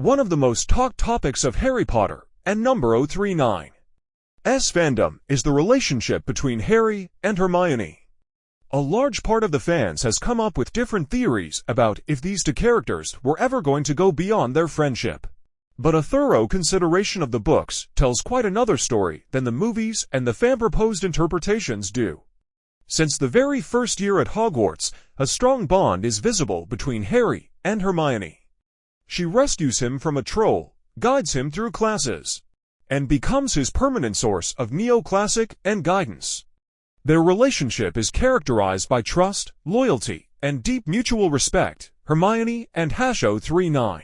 one of the most talked topics of Harry Potter, and number 039. Fandom is the relationship between Harry and Hermione. A large part of the fans has come up with different theories about if these two characters were ever going to go beyond their friendship. But a thorough consideration of the books tells quite another story than the movies and the fan-proposed interpretations do. Since the very first year at Hogwarts, a strong bond is visible between Harry and Hermione. She rescues him from a troll, guides him through classes, and becomes his permanent source of neoclassic and guidance. Their relationship is characterized by trust, loyalty, and deep mutual respect, Hermione and #039.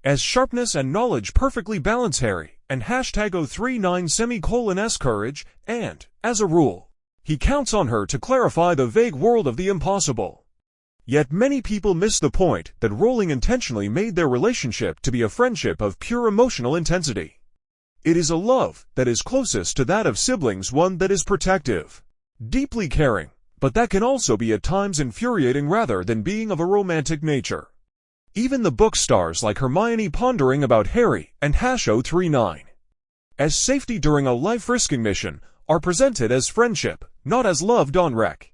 As sharpness and knowledge perfectly balance Harry and #039's courage, and, as a rule, he counts on her to clarify the vague world of the impossible. Yet many people miss the point that Rowling intentionally made their relationship to be a friendship of pure emotional intensity. It is a love that is closest to that of siblings, one that is protective, deeply caring, but that can also be at times infuriating rather than being of a romantic nature. Even the book stars like Hermione pondering about Harry and #039 as safety during a life-risking mission are presented as friendship, not as love done wreck.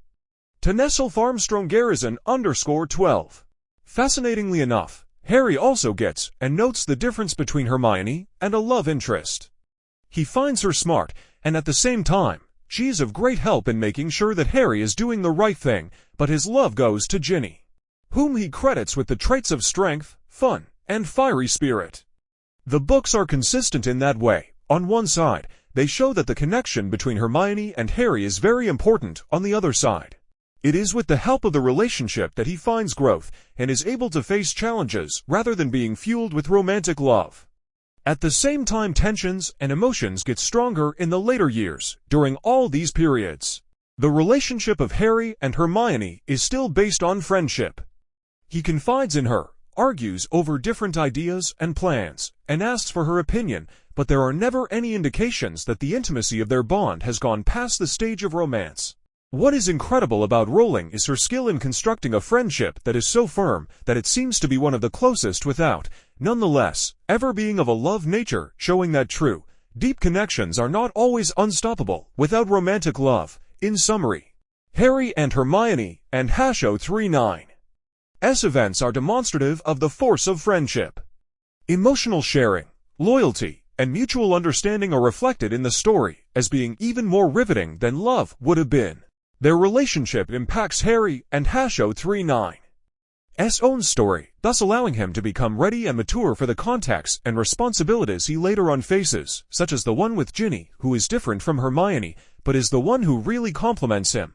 To Nestle Farmstrong Garrison _12. Fascinatingly enough, Harry also gets and notes the difference between Hermione and a love interest. He finds her smart, and at the same time, she is of great help in making sure that Harry is doing the right thing, but his love goes to Ginny, whom he credits with the traits of strength, fun, and fiery spirit. The books are consistent in that way. On one side, they show that the connection between Hermione and Harry is very important. On the other side, it is with the help of the relationship that he finds growth and is able to face challenges rather than being fueled with romantic love. At the same time, tensions and emotions get stronger in the later years. During all these periods, the relationship of Harry and Hermione is still based on friendship. He confides in her, argues over different ideas and plans, and asks for her opinion, but there are never any indications that the intimacy of their bond has gone past the stage of romance. What is incredible about Rowling is her skill in constructing a friendship that is so firm that it seems to be one of the closest without, nonetheless, ever being of a love nature, showing that true, deep connections are not always unstoppable without romantic love. In summary, Harry and Hermione and #039's events are demonstrative of the force of friendship. Emotional sharing, loyalty, and mutual understanding are reflected in the story as being even more riveting than love would have been. Their relationship impacts Harry and #039's own story, thus allowing him to become ready and mature for the contacts and responsibilities he later on faces, such as the one with Ginny, who is different from Hermione, but is the one who really complements him.